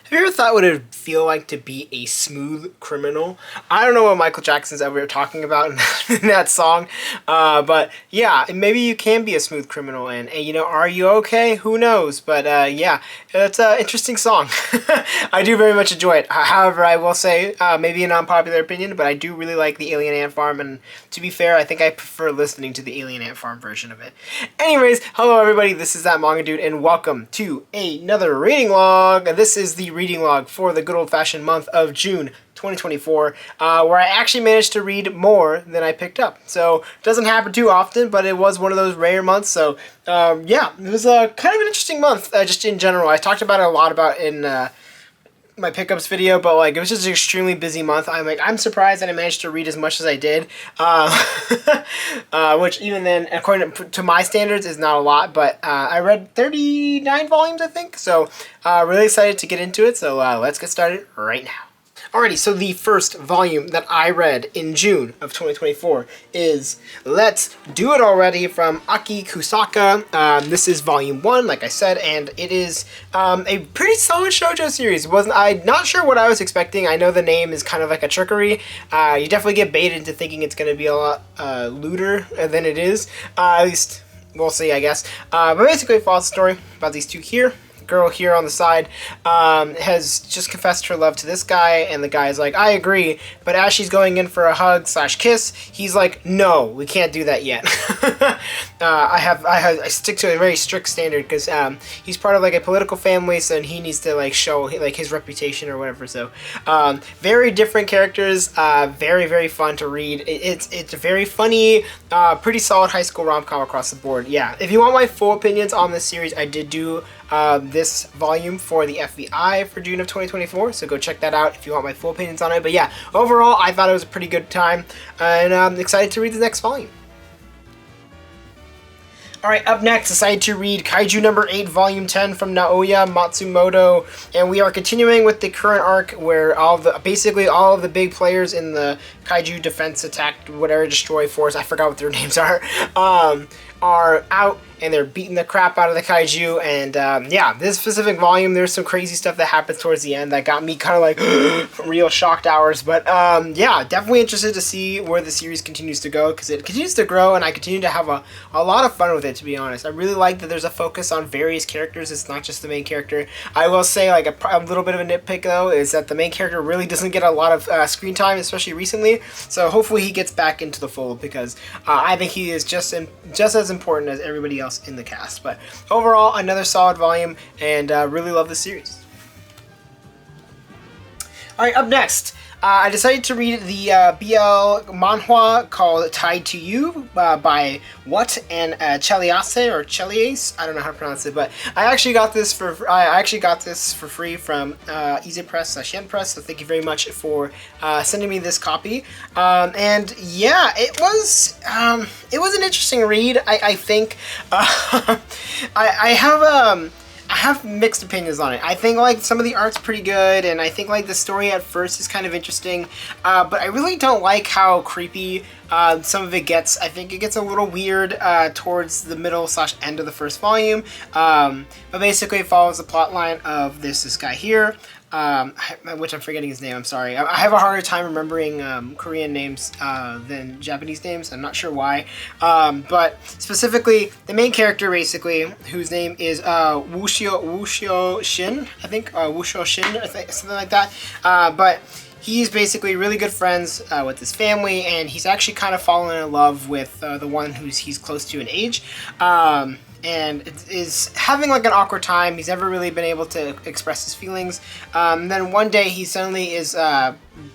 Have you ever thought what it would feel like to be a smooth criminal? I don't know what Michael Jackson's ever talking about in that song, but yeah, maybe you can be a smooth criminal, and you know, are you okay? Who knows? But yeah, it's an interesting song. I do very much enjoy it. However, I will say, maybe an unpopular opinion, but I do really like the Alien Ant Farm, and to be fair, I think I prefer listening to the Alien Ant Farm version of it. Anyways, hello everybody, this is that Manga Dude, and welcome to another reading log. This is the reading log for the good old-fashioned month of June 2024, where I actually managed to read more than I picked up. So it doesn't happen too often, but it was one of those rare months. So yeah, it was a kind of an interesting month, just in general. I talked about it a lot in my pickups video, but like it was just an extremely busy month. I'm surprised that I managed to read as much as I did, which even then, according to my standards, is not a lot. But I read 39 volumes, I think. So really excited to get into it. So let's get started right now. Alrighty, so the first volume that I read in June of 2024 is Let's Do It Already from Aki Kusaka. This is volume 1, like I said, and it is a pretty solid shoujo series. I'm not sure what I was expecting. I know the name is kind of like a trickery. You definitely get baited into thinking it's going to be a lot lewder than it is. At least we'll see, I guess. But basically it follows the story about these two here. Girl here on the side has just confessed her love to this guy, and the guy's like, I agree, but as she's going in for a hug / kiss, he's like, no, we can't do that yet. I stick to a very strict standard because he's part of like a political family, so he needs to like show like his reputation or whatever. So very different characters, very fun to read. It's a very funny, pretty solid high school rom-com across the board. Yeah, if you want my full opinions on this series, I did do this volume for the FBI for June of 2024, so go check that out if you want my full opinions on it. But yeah, overall, I thought it was a pretty good time, and I'm excited to read the next volume. Alright, up next, decided to read Kaiju number 8, volume 10 from Naoya Matsumoto, and we are continuing with the current arc where basically all of the big players in the Kaiju defense attack, whatever, destroy force, I forgot what their names are out, and they're beating the crap out of the kaiju. And yeah, this specific volume, there's some crazy stuff that happens towards the end that got me kind of like real shocked hours. But yeah, definitely interested to see where the series continues to go, because it continues to grow, and I continue to have a lot of fun with it, to be honest. I really like that there's a focus on various characters. It's not just the main character. I will say, like, a little bit of a nitpick, though, is that the main character really doesn't get a lot of screen time, especially recently. So hopefully he gets back into the fold, because I think he is just as important as everybody else in the cast. But overall, another solid volume, and really love the series. Alright, up next, I decided to read the BL manhwa called Tied to You by What and Cheliace or Cheliace. I don't know how to pronounce it, but I actually got this for free from Easy Press / Yen Press. So thank you very much for sending me this copy. And yeah, it was an interesting read. I think I have mixed opinions on it. I think like some of the art's pretty good, and I think like the story at first is kind of interesting, but I really don't like how creepy some of it gets. I think it gets a little weird towards the middle / end of the first volume, but basically it follows the plot line of this guy here, which I'm forgetting his name, I'm sorry. I have a harder time remembering Korean names than Japanese names. I'm not sure why. But specifically, the main character, basically, whose name is Wushio Shin, I think. Wushio Shin, I think, something like that. But he's basically really good friends with his family, and he's actually kind of fallen in love with the one he's close to in age. And is having like an awkward time. He's never really been able to express his feelings. Then one day he suddenly is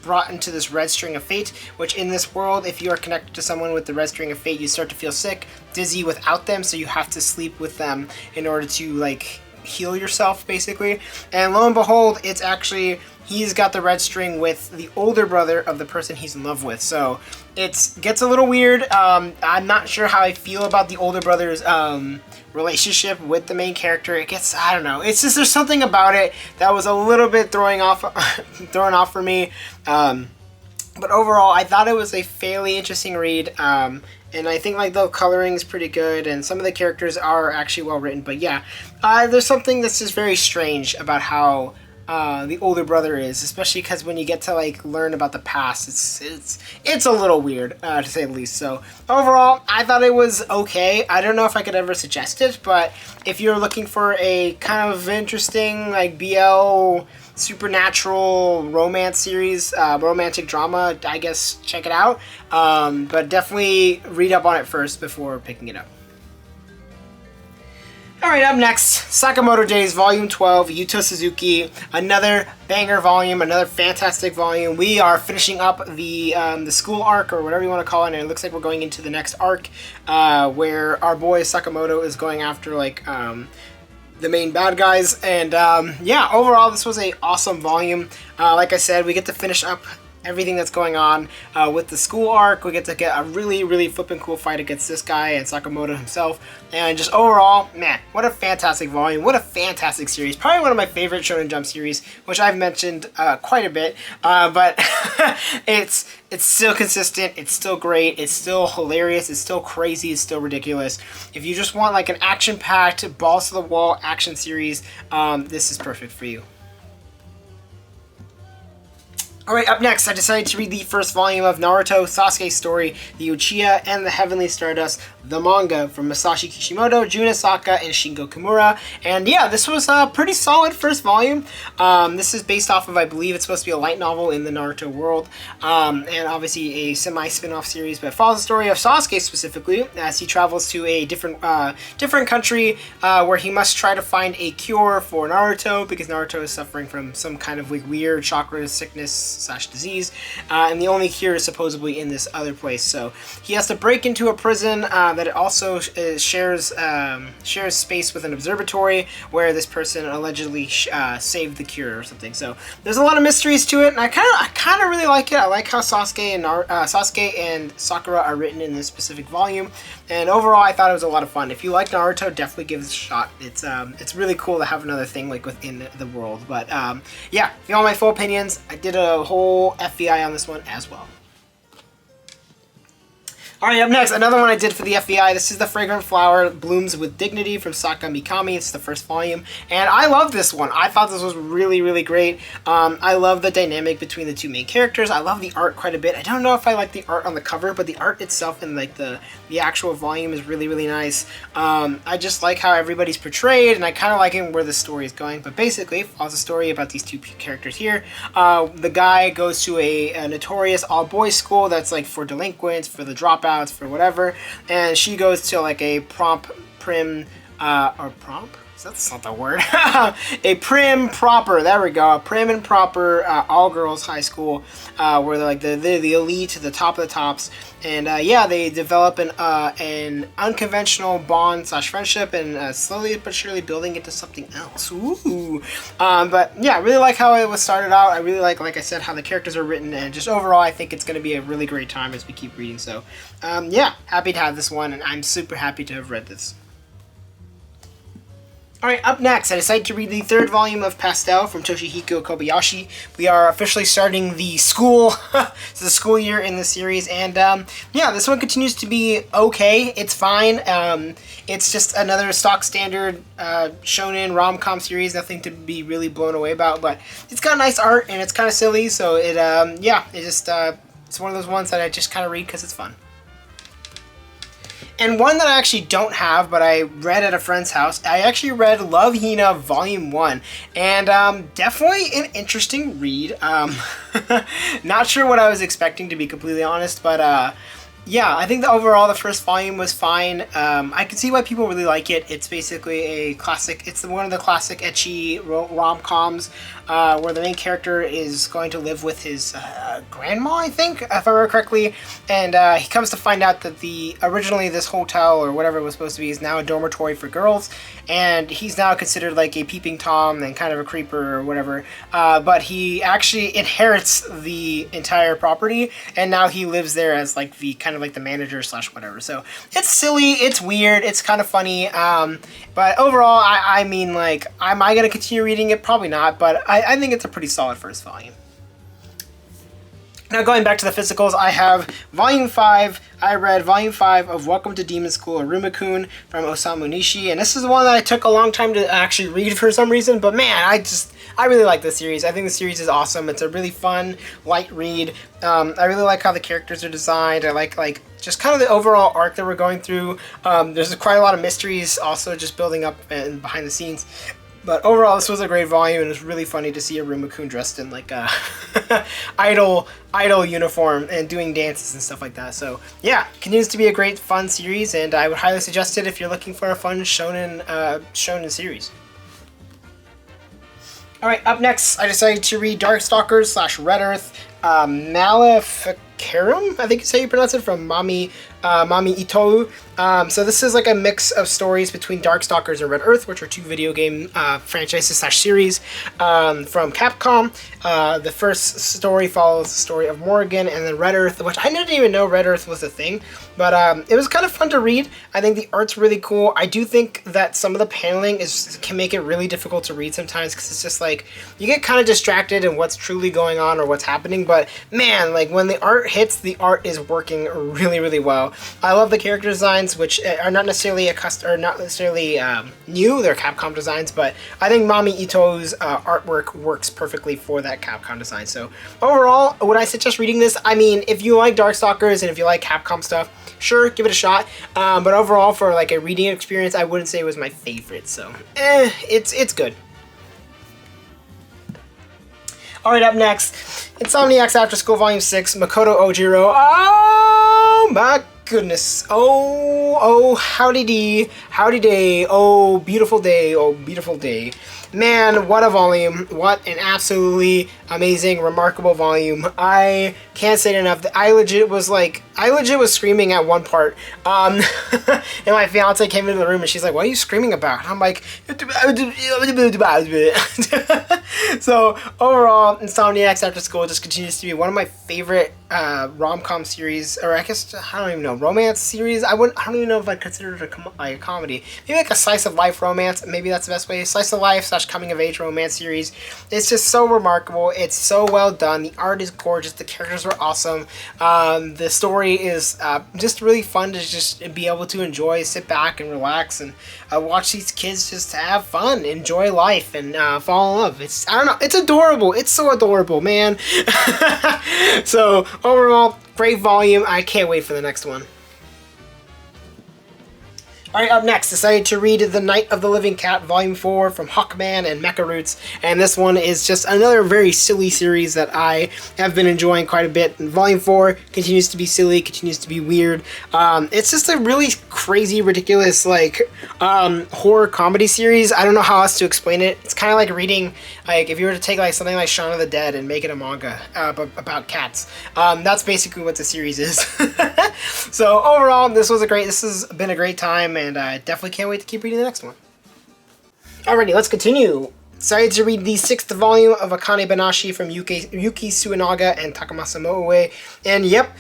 brought into this red string of fate, which in this world, if you are connected to someone with the red string of fate, you start to feel sick, dizzy without them, so you have to sleep with them in order to like heal yourself, basically. And lo and behold, it's actually, he's got the red string with the older brother of the person he's in love with. So it gets a little weird. I'm not sure how I feel about the older brother's relationship with the main character. It gets, I don't know. It's just, there's something about it that was a little bit thrown off for me. But overall, I thought it was a fairly interesting read. and I think like the coloring is pretty good, and some of the characters are actually well written. But yeah, there's something that's just very strange about how the older brother is, especially because when you get to like learn about the past, it's a little weird to say the least. So overall, I thought it was okay. I don't know if I could ever suggest it, but if you're looking for a kind of interesting like BL supernatural romance series, romantic drama, I guess check it out. But definitely read up on it first before picking it up. Alright, up next, Sakamoto Days Volume 12, Yuto Suzuki, another banger volume, another fantastic volume. We are finishing up the school arc, or whatever you want to call it, and it looks like we're going into the next arc, where our boy Sakamoto is going after, like, the main bad guys, and yeah, overall, this was a awesome volume. Like I said, we get to finish up everything that's going on with the school arc. We get to get a really, really flippin' cool fight against this guy and Sakamoto himself. And just overall, man, what a fantastic volume. What a fantastic series. Probably one of my favorite Shonen Jump series, which I've mentioned quite a bit. But it's still consistent. It's still great. It's still hilarious. It's still crazy. It's still ridiculous. If you just want like an action-packed, balls-to-the-wall action series, this is perfect for you. Alright, up next, I decided to read the first volume of Naruto, Sasuke's Story, The Uchiha, and the Heavenly Stardust, the manga from Masashi Kishimoto, Jun Asaka, and Shingo Kimura. And yeah, this was a pretty solid first volume. This is based off of, I believe it's supposed to be a light novel in the Naruto world, and obviously a semi-spin-off series, but it follows the story of Sasuke specifically, as he travels to a different country, where he must try to find a cure for Naruto, because Naruto is suffering from some kind of like weird chakra sickness / disease, and the only cure is supposedly in this other place. So he has to break into a prison that also shares space with an observatory where this person allegedly saved the cure or something. So there's a lot of mysteries to it, and I kind of really like it. I like how Sasuke and Sakura are written in this specific volume, and overall I thought it was a lot of fun. If you like Naruto, definitely give it a shot. It's really cool to have another thing like within the world. But yeah, if you want my full opinions, I did a whole FVI on this one as well. Alright, up next, another one I did for the FVI. This is The Fragrant Flower Blooms with Dignity from Saka Mikami. It's the first volume, and I love this one. I thought this was really, really great. I love the dynamic between the two main characters. I love the art quite a bit. I don't know if I like the art on the cover, but the art itself and like the actual volume is really, really nice. I just like how everybody's portrayed, and I kind of like where the story is going. But basically, it follows a story about these two characters here. The guy goes to a notorious all-boys school that's like for delinquents, for the dropouts, for whatever, and she goes to like a prim that's not the word. A prim proper, there we go, a prim and proper all-girls high school, where they're like the elite, the top of the tops, and yeah, they develop an unconventional bond / friendship, and slowly but surely building into something else. Ooh. But yeah, I really like how it was started out. I really like I said, how the characters are written, and just overall, I think it's going to be a really great time as we keep reading. So yeah, happy to have this one, and I'm super happy to have read this. Alright, up next, I decided to read the third volume of Pastel from Toshihiko Kobayashi. We are officially starting the school, it's the school year in the series, and yeah, this one continues to be okay. It's fine. It's just another stock standard shonen rom-com series, nothing to be really blown away about, but it's got nice art, and it's kind of silly, so it, yeah, it's one of those ones that I just kind of read because it's fun. And one that I actually don't have, but I read at a friend's house, I actually read Love Hina Volume 1, and definitely an interesting read. Not sure what I was expecting, to be completely honest, but yeah, I think that overall the first volume was fine. I can see why people really like it. It's basically a classic, it's one of the classic ecchi rom-coms, where the main character is going to live with his grandma, I think, if I remember correctly, and he comes to find out that originally this hotel, or whatever it was supposed to be, is now a dormitory for girls, and he's now considered like a peeping Tom and kind of a creeper or whatever, but he actually inherits the entire property, and now he lives there as like the kind of like the manager / whatever. So it's silly, it's weird, it's kind of funny, but overall, I mean, like, am I going to continue reading it? Probably not, but I think it's a pretty solid first volume. Now going back to the physicals, I have Volume 5. I read Volume 5 of Welcome to Demon School, Aruma-kun from Osamu Nishi, and this is the one that I took a long time to actually read for some reason, but man, I really like this series. I think the series is awesome. It's a really fun, light read. I really like how the characters are designed. I like just kind of the overall arc that we're going through. There's quite a lot of mysteries also just building up and behind the scenes. But overall, this was a great volume, and it was really funny to see Aruma-kun dressed in like a idol uniform and doing dances and stuff like that. So yeah, continues to be a great fun series, and I would highly suggest it if you're looking for a fun shonen series. All right, up next, I decided to read Darkstalkers / Red Earth, Maleficarum, I think is how you pronounce it, from Mami Itoh. So this is like a mix of stories between Darkstalkers and Red Earth, which are two video game franchises / series from Capcom. The first story follows the story of Morrigan, and then Red Earth, which I didn't even know Red Earth was a thing, but it was kind of fun to read. I think the art's really cool. I do think that some of the paneling can make it really difficult to read sometimes, because it's just like you get kind of distracted in what's truly going on or what's happening. But man, like when the art hits, the art is working really, really well. I love the character designs, which are not necessarily new. They're Capcom designs, but I think Mami Ito's artwork works perfectly for that Capcom design. So overall, would I suggest reading this? I mean, if you like Darkstalkers and if you like Capcom stuff, sure, give it a shot. But overall, for like a reading experience, I wouldn't say it was my favorite. So, it's good. Alright, up next, Insomniac's After School Volume 6, Makoto Ojiro. Oh my goodness. Oh, howdy day, oh, beautiful day. Man, what a volume. What an absolutely amazing, remarkable volume. I can't say it enough. I legit was screaming at one part. And my fiance came into the room and she's like, what are you screaming about? And I'm like, so overall, Insomniac's After School just continues to be one of my favorite rom-com series, or I guess, I don't even know, romance series. I don't even know if I'd consider it a comedy. Maybe like a slice of life romance. Maybe that's the best way. Slice of life / coming of age romance series. It's just so remarkable. It's so well done. The art is gorgeous. The characters were awesome. The story is just really fun to just be able to enjoy, sit back and relax and watch these kids just have fun, enjoy life, and fall in love. I don't know, it's adorable. It's so adorable, man. So overall, great volume. I can't wait for the next one. Alright, up next, decided to read The Night of the Living Cat, Volume 4 from Hawkman and Mecha Roots, and this one is just another very silly series that I have been enjoying quite a bit. And Volume 4 continues to be silly, continues to be weird. It's just a really crazy, ridiculous, like, horror comedy series. I don't know how else to explain it. It's kind of like reading, like, if you were to take, like, something like Shaun of the Dead and make it a manga about cats. That's basically what the series is. So, overall, this has been a great time, and I definitely can't wait to keep reading the next one. Alrighty, let's continue. Excited to read the 6th volume of Akane Banashi from Yuki Suenaga and Takamasa Moue. And yep,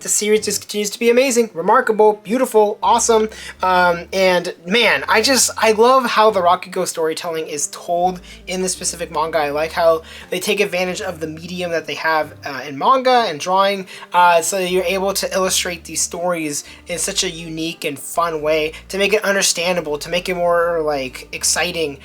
the series just continues to be amazing, remarkable, beautiful, awesome. And man, I love how the Rakugo storytelling is told in this specific manga. I like how they take advantage of the medium that they have in manga and drawing, so that you're able to illustrate these stories in such a unique and fun way to make it understandable, to make it more like exciting,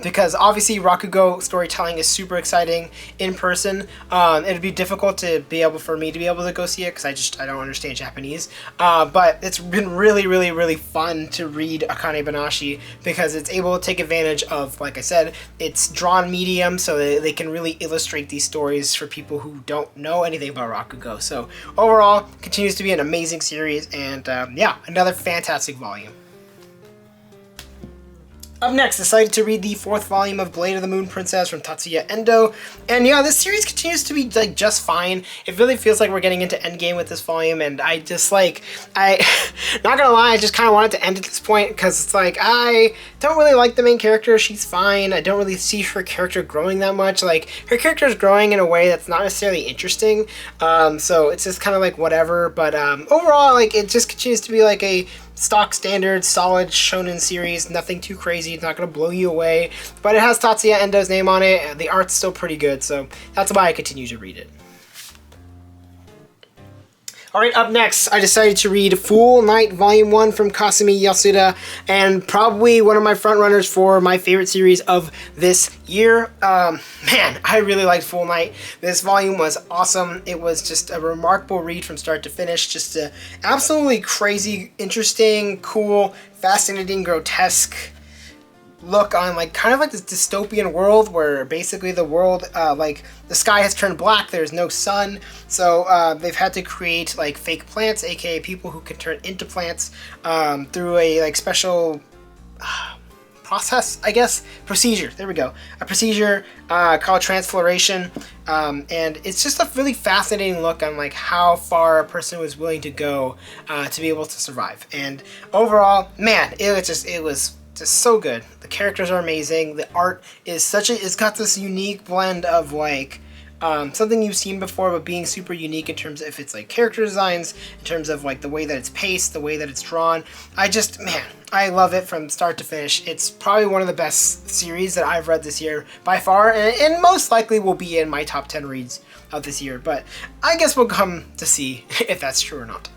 because obviously Rakugo storytelling is super exciting in person. It'd be difficult for me to be able to go see it because I don't understand Japanese. But it's been really, really, really fun to read Akane Banashi because it's able to take advantage of, like I said, it's drawn medium, so they can really illustrate these stories for people who don't know anything about Rakugo. So overall, continues to be an amazing series, and yeah, another fantastic volume. Up next, decided to read the 4th volume of Blade of the Moon Princess from Tatsuya Endo. And yeah, this series continues to be like just fine. It really feels like we're getting into endgame with this volume, and I just not gonna lie, I just kind of want it to end at this point because it's like, I don't really like the main character. She's fine. I don't really see her character growing that much. Like, her character is growing in a way that's not necessarily interesting. So it's just kind of like whatever. But overall, like, it just continues to be like a stock standard, solid shonen series. Nothing too crazy. It's not going to blow you away. But it has Tatsuya Endo's name on it, and the art's still pretty good, so that's why I continue to read it. Alright, up next, I decided to read Full Night Volume 1 from Kasumi Yasuda, and probably one of my frontrunners for my favorite series of this year. Man, I really liked Full Night. This volume was awesome. It was just a remarkable read from start to finish. Just a absolutely crazy, interesting, cool, fascinating, grotesque look on like kind of like this dystopian world where basically the world like the sky has turned black, there's no sun, so they've had to create like fake plants, aka people who can turn into plants through a like special process, I guess, procedure, there we go, a procedure called transfloration, and it's just a really fascinating look on like how far a person was willing to go to be able to survive. And overall, man, it was just so good. The characters are amazing. The art is it's got this unique blend of like something you've seen before, but being super unique in terms of if it's like character designs, in terms of like the way that it's paced, the way that it's drawn. Man, I love it from start to finish. It's probably one of the best series that I've read this year by far, and most likely will be in my top 10 reads of this year, but I guess we'll come to see if that's true or not.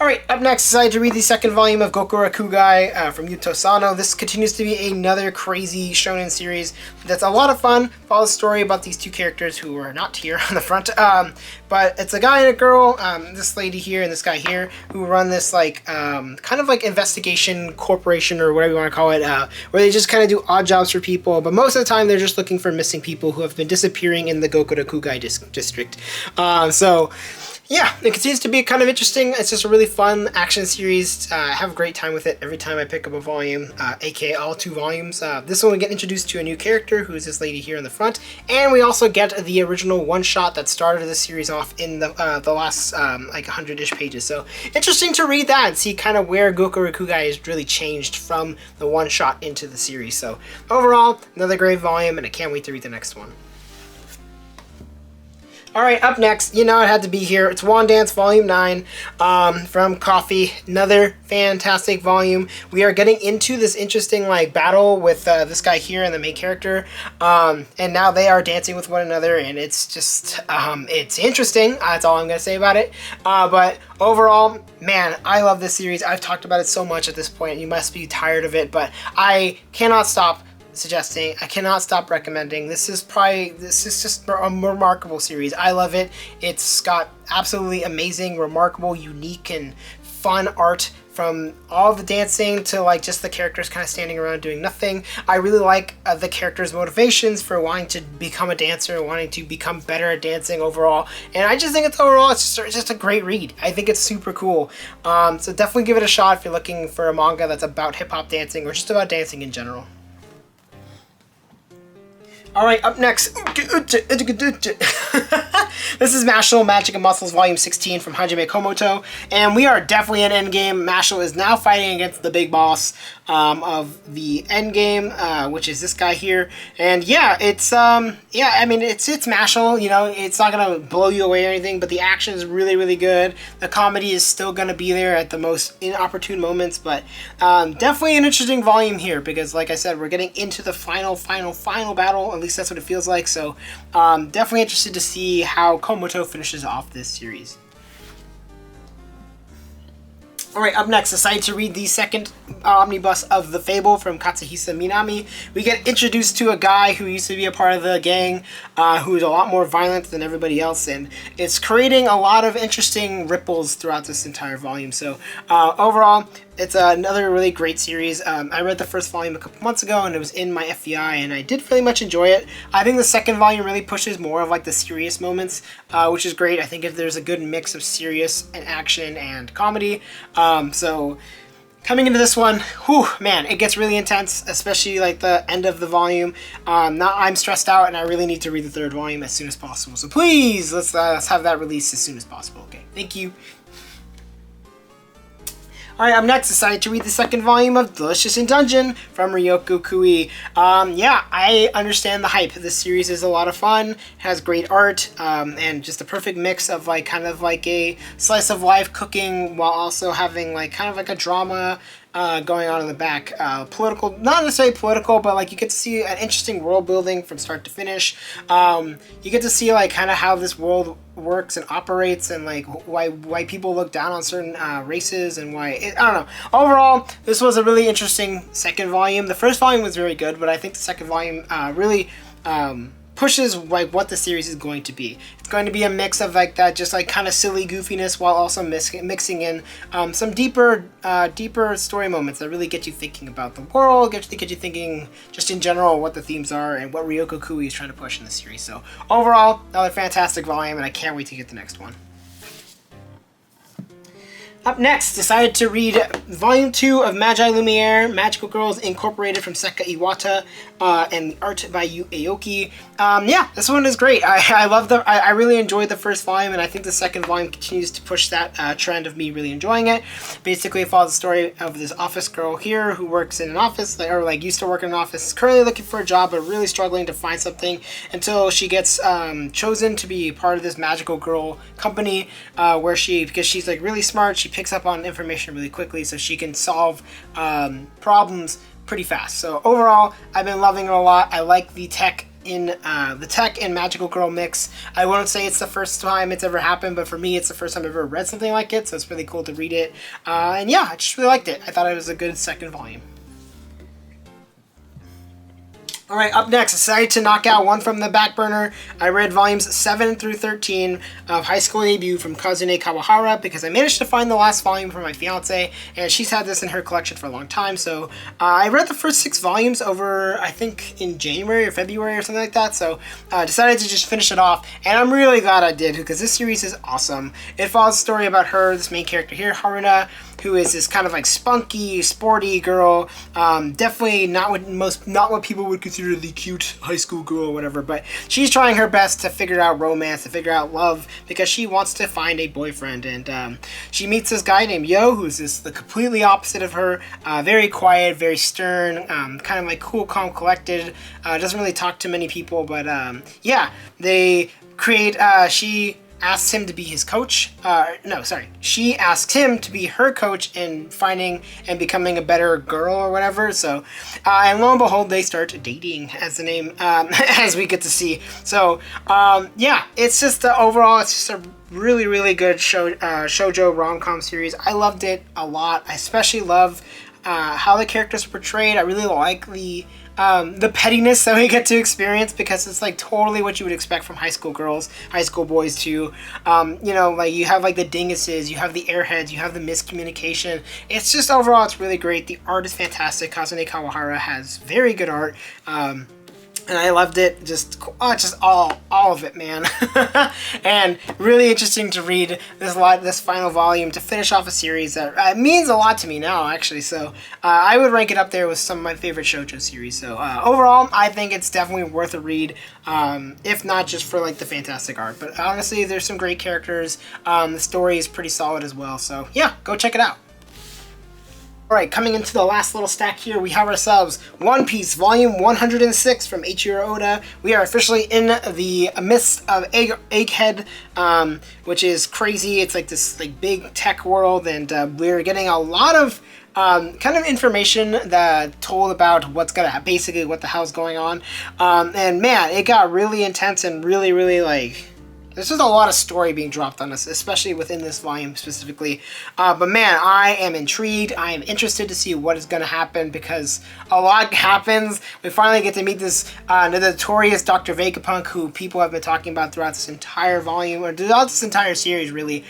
Alright, up next, decided to read the second volume of Gokura Kugai from Yuto Sano. This continues to be another crazy shonen series that's a lot of fun. Follows a story about these two characters who are not here on the front, but it's a guy and a girl, this lady here and this guy here, who run this like kind of like investigation corporation or whatever you want to call it, where they just kind of do odd jobs for people, but most of the time they're just looking for missing people who have been disappearing in the Gokura Kugai district. Yeah, it continues to be kind of interesting. It's just a really fun action series. I have a great time with it every time I pick up a volume, aka all 2 volumes. This one we get introduced to a new character, who is this lady here in the front, and we also get the original one-shot that started the series off in the last like 100-ish pages. So interesting to read that and see kind of where Gokura Kugai has really changed from the one-shot into the series. So overall, another great volume, and I can't wait to read the next one. Alright, up next, you know it had to be here. It's Wand Dance Volume 9 from Coffee. Another fantastic volume. We are getting into this interesting like battle with this guy here and the main character. And now they are dancing with one another, and it's just, it's interesting. That's all I'm going to say about it. But overall, man, I love this series. I've talked about it so much at this point. You must be tired of it, but I cannot stop suggesting, I cannot stop recommending. This is just a remarkable series. I love it. It's got absolutely amazing, remarkable, unique, and fun art, from all the dancing to like just the characters kind of standing around doing nothing. I really like the characters' motivations for wanting to become a dancer, wanting to become better at dancing overall, and I just think it's just a great read. I think it's super cool. So definitely give it a shot if you're looking for a manga that's about hip-hop dancing or just about dancing in general. Alright, up next, this is Mashle, Magic and Muscles Volume 16 from Hajime Komoto, and we are definitely in Endgame. Mashle is now fighting against the big boss of the Endgame, which is this guy here, and yeah, it's, yeah, I mean, it's Mashle, you know, it's not gonna blow you away or anything, but the action is really, really good. The comedy is still gonna be there at the most inopportune moments, but definitely an interesting volume here, because like I said, we're getting into the final battle. At least that's what it feels like, so definitely interested to see how Komoto finishes off this series. Alright, up next, decided to read the second omnibus of the Fable from Katsuhisa Minami. We get introduced to a guy who used to be a part of the gang, who is a lot more violent than everybody else, and it's creating a lot of interesting ripples throughout this entire volume. So overall, it's another really great series. I read the first volume a couple months ago, and it was in my FVI, and I did really much enjoy it. I think the second volume really pushes more of like the serious moments, which is great. I think if there's a good mix of serious and action and comedy. So coming into this one, whew, man, it gets really intense, especially like the end of the volume. Now I'm stressed out, and I really need to read the third volume as soon as possible. So please, let's have that released as soon as possible. Okay, thank you. Alright, up next, decided to read the second volume of Delicious in Dungeon from Ryoko Kui. Yeah, I understand the hype. This series is a lot of fun, has great art, and just a perfect mix of like kind of like a slice of life cooking while also having like kind of like a drama going on in the back. Political, not necessarily political, but like you get to see an interesting world building from start to finish. You get to see like kind of how this world works and operates, and like why people look down on certain races, and I don't know. Overall, this was a really interesting second volume. The first volume was very good, but I think the second volume really pushes like what the series is going to be. It's going to be a mix of like that just like kind of silly goofiness while also mixing in some deeper story moments that really get you thinking about the world, get you thinking just in general what the themes are and what Ryoko Kui is trying to push in the series. So overall, another fantastic volume, and I can't wait to get the next one. Up next, decided to read Volume 2 of Magi Lumiere, Magical Girls Incorporated from Seka Iwata, and the art by Yu Aoki. Yeah, this one is great. I really enjoyed the first volume, and I think the second volume continues to push that trend of me really enjoying it. Basically, it follows the story of this office girl here who works in an office, or like used to work in an office, is currently looking for a job, but really struggling to find something until she gets chosen to be part of this magical girl company, because she's like really smart, she picks up on information really quickly, so she can solve problems pretty fast. So overall, I've been loving it a lot. I like the tech and magical girl mix. I won't say it's the first time it's ever happened, but for me, it's the first time I've ever read something like it, so it's really cool to read it. And yeah, I just really liked it. I thought it was a good second volume. Alright, up next, decided to knock out one from the back burner. I read volumes 7 through 13 of High School Debut from Kazune Kawahara because I managed to find the last volume for my fiance, and she's had this in her collection for a long time. So I read the first 6 volumes over, I think, in January or February or something like that. So I decided to just finish it off, and I'm really glad I did because this series is awesome. It follows a story about her, this main character here, Haruna, who is this kind of like spunky, sporty girl. Definitely not what people would consider the cute high school girl or whatever, but she's trying her best to figure out romance, to figure out love, because she wants to find a boyfriend. And she meets this guy named Yo, who's the completely opposite of her. Very quiet, very stern, kind of like cool, calm, collected. Doesn't really talk to many people, but yeah, they create. She asks him to be his coach. She asks him to be her coach in finding and becoming a better girl or whatever. So, and lo and behold, they start dating, as the name, as we get to see. So, yeah, it's just overall, it's just a really, really good shoujo rom-com series. I loved it a lot. I especially love how the characters are portrayed. I really like the pettiness that we get to experience, because it's like totally what you would expect from high school girls, high school boys too. You know, like you have like the dinguses, you have the airheads, you have the miscommunication. It's just overall, it's really great. The art is fantastic. Kazune Kawahara has very good art. And I loved it, just all of it, man. And really interesting to read this final volume to finish off a series that means a lot to me now, actually. So I would rank it up there with some of my favorite shoujo series. So overall, I think it's definitely worth a read, if not just for like the fantastic art. But honestly, there's some great characters. The story is pretty solid as well. So yeah, go check it out. Alright, coming into the last little stack here, we have ourselves One Piece Volume 106 from Eiichiro Oda. We are officially in the midst of Egghead, which is crazy. It's like this like big tech world, and we're getting a lot of kind of information that told about basically what the hell's going on. And man, it got really intense and really, really like... There's just a lot of story being dropped on us, especially within this volume specifically. But man, I am intrigued. I am interested to see what is going to happen, because a lot happens. We finally get to meet this notorious Dr. Vegapunk, who people have been talking about throughout this entire volume, or throughout this entire series, really.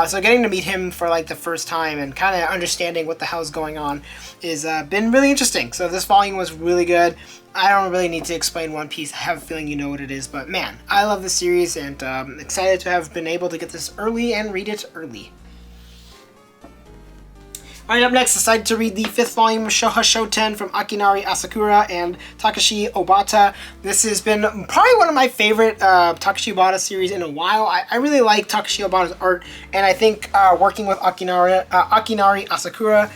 So getting to meet him for like the first time and kind of understanding what the hell is going on is been really interesting. So this volume was really good. I don't really need to explain One Piece. I have a feeling you know what it is, but man, I love this series, and excited to have been able to get this early and read it early. Alright, up next, decided to read the 5th volume of Shoha Shoten from Akinari Asakura and Takashi Obata. This has been probably one of my favorite Takashi Obata series in a while. I really like Takashi Obata's art, and I think working with Akinari Asakura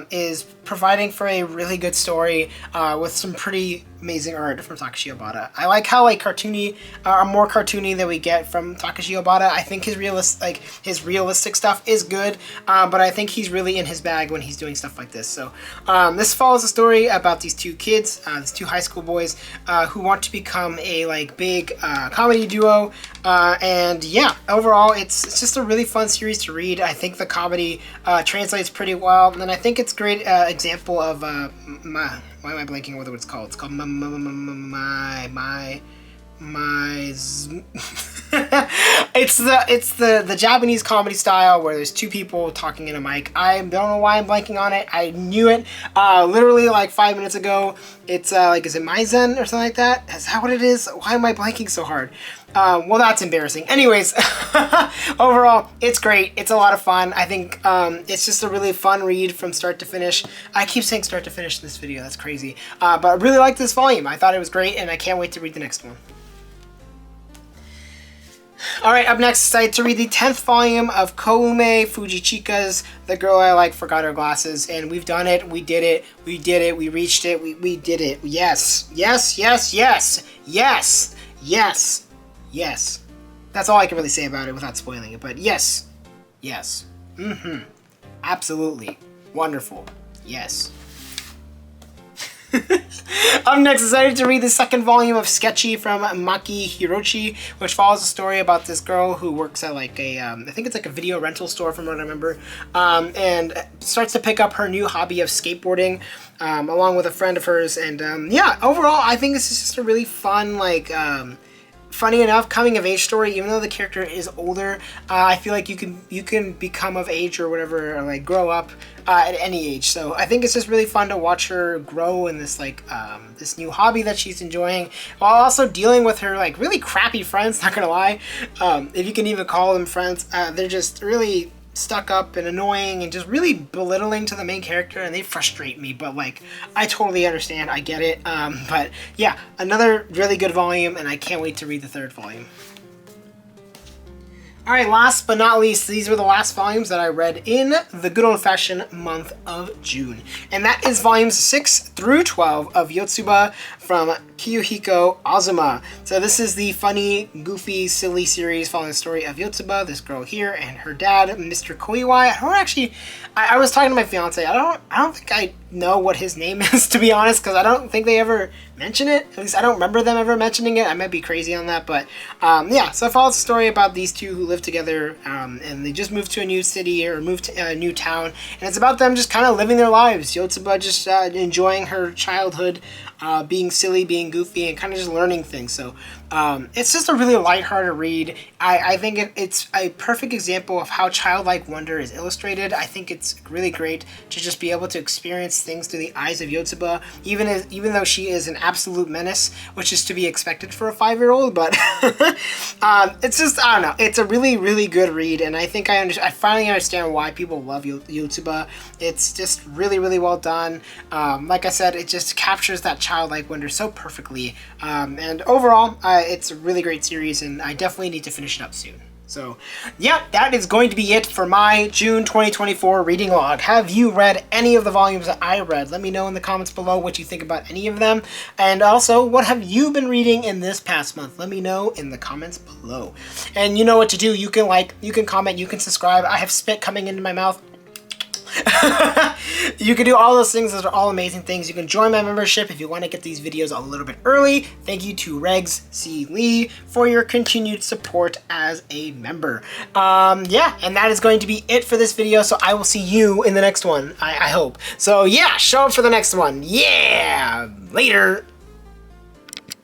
is providing for a really good story with some pretty amazing art from Takashi Obata. I like how like more cartoony than we get from Takashi Obata. I think his realistic stuff is good, but I think he's really in his bag when he's doing stuff like this. So this follows a story about these two kids, these two high school boys who want to become a like big comedy duo. And yeah, overall it's just a really fun series to read. I think the comedy translates pretty well, and I think it's a great example of why am I blanking on what it's called? It's called it's the Japanese comedy style where there's two people talking in a mic. I don't know why I'm blanking on it. I knew it literally like 5 minutes ago. It's like, is it Maizen or something like that? Is that what it is? Why am I blanking so hard? Well, that's embarrassing. Anyways, overall, it's great. It's a lot of fun. I think it's just a really fun read from start to finish. I keep saying start to finish in this video. That's crazy. But I really like this volume. I thought it was great, and I can't wait to read the next one. Alright, up next, excited to read the 10th volume of Koume Fujichika's The Girl I Like Forgot Her Glasses, and we've done it, we did it, we did it, we reached it, we did it. Yes, yes, yes, yes, yes, yes, yes. That's all I can really say about it without spoiling it, but yes, yes, absolutely, wonderful, yes. I'm next excited to read the second volume of Sketchy from Maki Hiroshi, which follows a story about this girl who works at like a, I think it's like a video rental store from what I remember, and starts to pick up her new hobby of skateboarding, along with a friend of hers, and yeah, overall, I think this is just a really fun, like, funny enough coming of age story. Even though the character is older, I feel like you can become of age or whatever, or like grow up at any age. So I think it's just really fun to watch her grow in this like this new hobby that she's enjoying, while also dealing with her like really crappy friends. Not gonna lie, if you can even call them friends, they're just really stuck up and annoying and just really belittling to the main character, and they frustrate me, but like I totally understand, I get it. But yeah, another really good volume, and I can't wait to read the third volume. Alright, last but not least, these were the last volumes that I read in the good old-fashioned month of June. And that is volumes 6 through 12 of Yotsuba from Kiyohiko Azuma. So this is the funny, goofy, silly series following the story of Yotsuba, this girl here, and her dad, Mr. Koiwai. I was talking to my fiance. I don't think I know what his name is, to be honest, because I don't think they ever mention it. At least I don't remember them ever mentioning it. I might be crazy on that, but yeah. So it follows the story about these two who live together, and they just moved to a new city or moved to a new town, and it's about them just kind of living their lives. Yotsuba just enjoying her childhood, being silly, being goofy, and kind of just learning things. So it's just a really lighthearted read. I think it's a perfect example of how childlike wonder is illustrated. I think it's really great to just be able to experience things through the eyes of Yotsuba, even though she is an absolute menace, which is to be expected for a 5-year-old. But it's just, I don't know, it's a really, really good read, and I think I finally understand why people love Yotsuba. It's just really, really well done. Like I said, it just captures that childlike wonder so perfectly, and overall, it's a really great series, and I definitely need to finish it up soon. So, yeah, that is going to be it for my June 2024 reading log. Have you read any of the volumes that I read? Let me know in the comments below what you think about any of them. And also, what have you been reading in this past month? Let me know in the comments below. And you know what to do. You can like, you can comment, you can subscribe. I have spit coming into my mouth. You can do all those things. Those are all amazing things. You can join my membership if you want to get these videos a little bit early. Thank you to Regs C. Lee for your continued support as a member. Yeah, and that is going to be it for this video. So I will see you in the next one, I hope. So yeah, show up for the next one. Yeah, later.